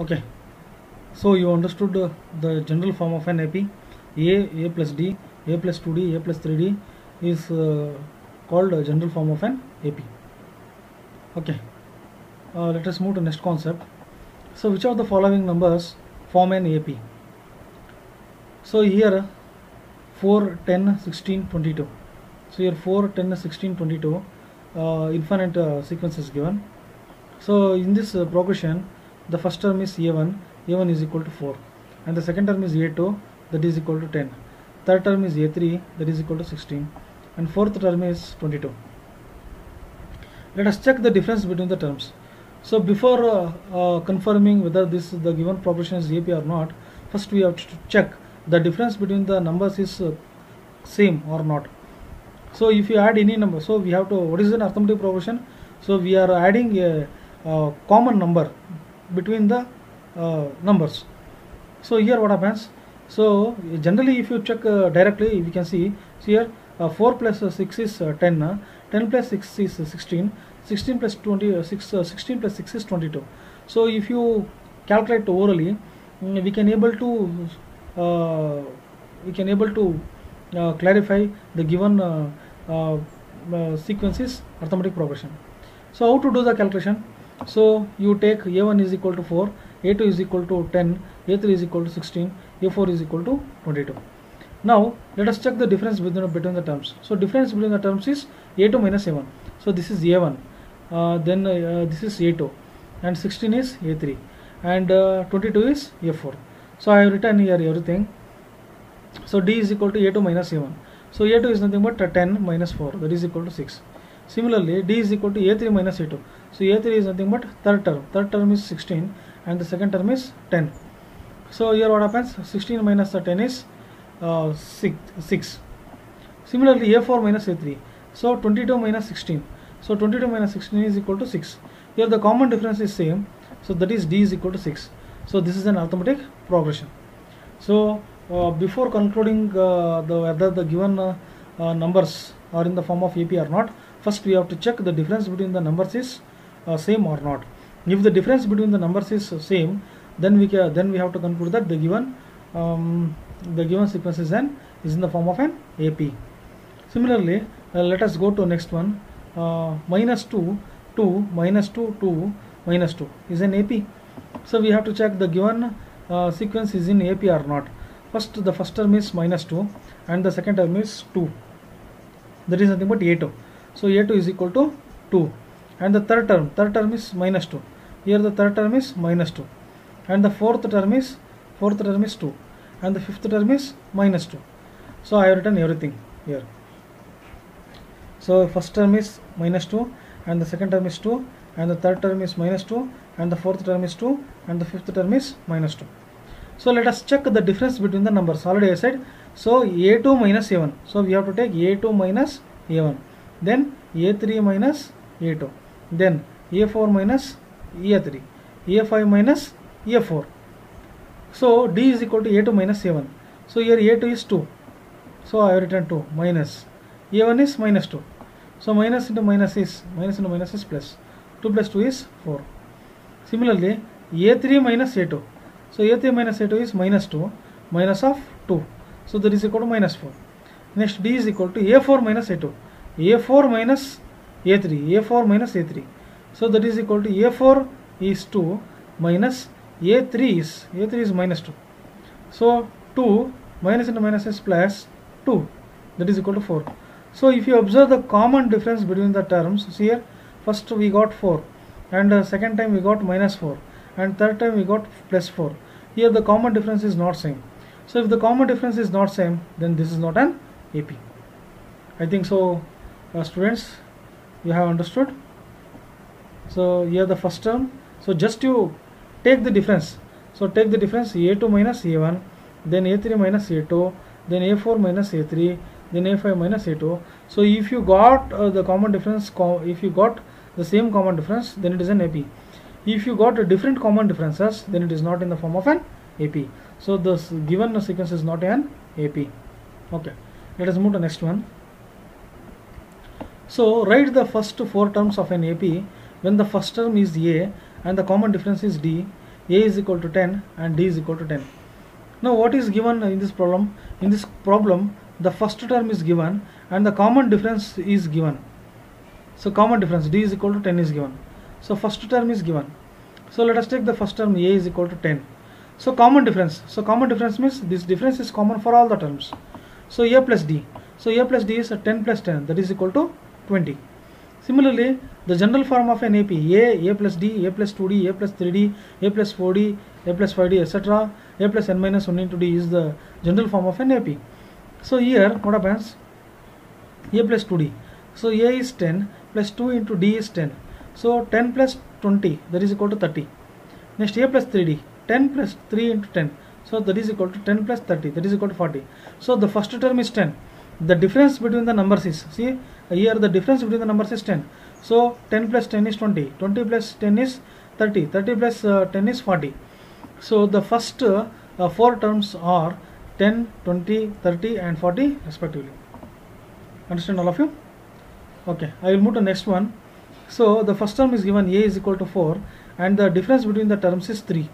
Okay, so you understood the general form of an AP. A plus D, A plus 2D, A plus 3D is called a general form of an AP. Okay, let us move to next concept. So which of the following numbers form an AP? So here 4, 10, 16, 22. So here 4, 10, 16, 22 infinite sequence is given. So in this progression, the first term is A1 is equal to 4, and the second term is A2, that is equal to 10. Third term is A3, that is equal to 16, and fourth term is 22. Let us check the difference between the terms. So before confirming whether the given progression is AP or not, first we have to check the difference between the numbers is same or not. So if you add any number, so we have to, what is an arithmetic progression? So we are adding a common number between the numbers. So here what happens? So generally if you check directly, we can see here 4 plus 6 is 10, 10 plus 6 is 16, 16 plus 16 plus 6 is 22. So if you calculate orally, we can able to clarify the given sequences arithmetic progression. So how to do the calculation? So you take A1 is equal to 4, A2 is equal to 10, A3 is equal to 16, A4 is equal to 22. Now let us check the difference between the terms. So difference between the terms is A2 minus A1. So this is A1, then this is A2, and 16 is A3, and 22 is A4. So I have written here everything. So D is equal to A2 minus A1. So A2 is nothing but 10 minus 4, that is equal to 6. Similarly, D is equal to A3 minus A2. So A3 is nothing but third term is 16, and the second term is 10. So here what happens? 16 minus 10 is 6. Similarly, A4 minus A3. So 22 minus 16. So 22 minus 16 is equal to 6. Here the common difference is same. So that is D is equal to 6. So this is an arithmetic progression. So before concluding whether the given numbers are in the form of AP or not, first we have to check the difference between the numbers is same or not. If the difference between the numbers is same, then we have to conclude that the given sequence is in the form of an AP. Similarly, let us go to next one. Minus 2, 2, minus 2, 2, minus 2 is an AP. So we have to check the given sequence is in AP or not. The first term is minus 2, and the second term is 2. That is nothing but A2. So A2 is equal to 2, and the third term is minus 2. Here the third term is minus 2, and the fourth term is 2, and the fifth term is minus 2. So I have written everything here. So first term is minus 2, and the second term is 2, and the third term is minus 2, and the fourth term is 2, and the fifth term is minus 2. So let us check the difference between the numbers. Already I said, so A2 minus A1. So we have to take A2 minus A1, then A3 minus A2, then A4 minus A3, A5 minus A4. So D is equal to A2 minus A1. So here A2 is 2. So I have written 2 minus A1 is minus 2. So minus into minus is plus. 2 plus 2 is 4. Similarly, A3 minus A2. So A3 minus A2 is minus 2, minus of 2. So that is equal to minus 4. Next, D is equal to A4 minus A2. A4 minus A3. A4 minus A3. So that is equal to A4 is 2 minus A3 is minus 2. So 2 minus into minus is plus 2. That is equal to 4. So if you observe the common difference between the terms, see here, first we got 4, and second time we got minus 4, and third time we got plus 4. Here the common difference is not same. So if the common difference is not same, then this is not an AP. I think so, students, you have understood. So here the first term. So just you take the difference. So take the difference A2 minus A1, then A3 minus A2, then A4 minus A3, then A5 minus A2. So if you got the common difference, if you got the same common difference, then it is an AP. If you got different common differences, then it is not in the form of an AP. So this given sequence is not an AP. Okay, let us move to next one. So write the first 4 terms of an AP when the first term is A and the common difference is D. a is equal to 10 and d is equal to 10. Now what is given in this problem? In this problem, the first term is given and the common difference is given. So common difference d is equal to 10 is given. So first term is given. So let us take the first term, a is equal to 10. So common difference. So common difference means this difference is common for all the terms. So a plus d. So a plus d is 10 plus 10, that is equal to 20. Similarly, the general form of an AP, a plus d, a plus 2d, a plus 3d, a plus 4d, a plus 5d, etc. a plus n minus 1 into d is the general form of an AP. So here what happens? A plus 2d. So a is 10 plus 2 into d is 10. So 10 plus 20, that is equal to 30. Next a plus 3d, 10 plus 3 into 10. So that is equal to 10 plus 30, that is equal to 40. So the first term is 10. The difference between the numbers is, see here the difference between the numbers is 10. So 10 plus 10 is 20, 20 plus 10 is 30, 30 plus 10 is 40. So the first 4 terms are 10, 20, 30 and 40 respectively. Understand all of you? Okay, I will move to next one. So the first term is given, a is equal to 4 and the difference between the terms is 3.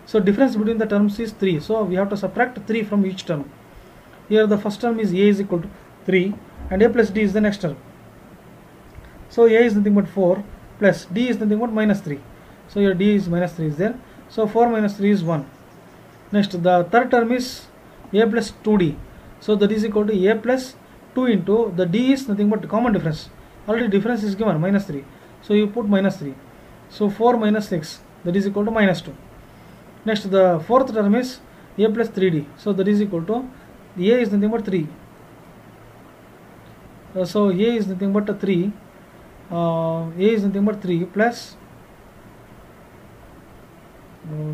So difference between the terms is 3. So we have to subtract 3 from each term. Here the first term is a is equal to 3 and a plus d is the next term. So a is nothing but 4 plus d is nothing but minus 3. So here d is minus 3 is there. So 4 minus 3 is 1. Next the third term is a plus 2d. So that is equal to a plus 2 into the d is nothing but common difference. Already difference is given minus 3. So you put minus 3. So 4 minus 6, that is equal to minus 2. Next the fourth term is a plus 3d. So that is equal to a is nothing but 3. So a is nothing but 3. A is nothing but 3 plus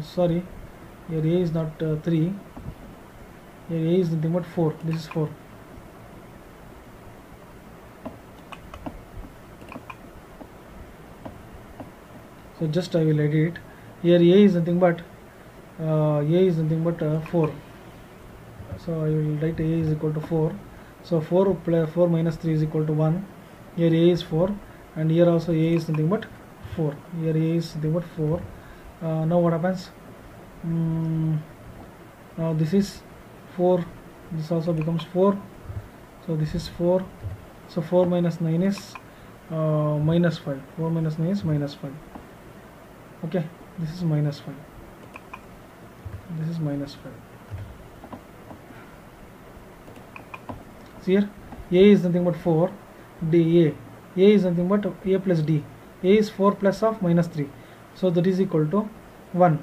sorry, here a is not 3. Here a is nothing but 4. This is 4. So just I will edit. Here a is nothing but 4. So I will write a is equal to 4. So 4 plus 4 minus 3 is equal to 1. Here a is 4 and here also a is nothing but 4. Here a is nothing but 4. Now what happens? Now this is 4. This also becomes 4. So this is 4. So 4 minus 9 is minus 5. 4 minus 9 is minus 5. Okay, this is minus 5. This is minus 5. See here, a is nothing but 4, d a is nothing but a plus d. A is 4 plus of minus 3. So that is equal to 1.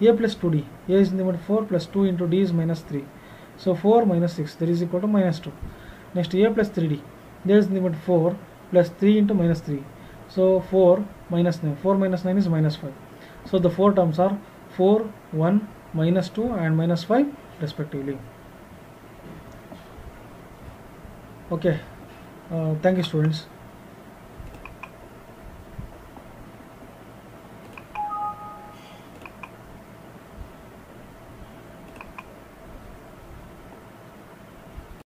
A plus 2d. A is nothing but 4 plus 2 into d is minus 3. So 4 minus 6, that is equal to minus 2. Next a plus 3d. There is nothing but 4 plus 3 into minus 3. So 4 minus 9. 4 minus 9 is minus 5. So the 4 terms are 4, 1, minus 2 and minus 5 respectively. Okay, thank you students.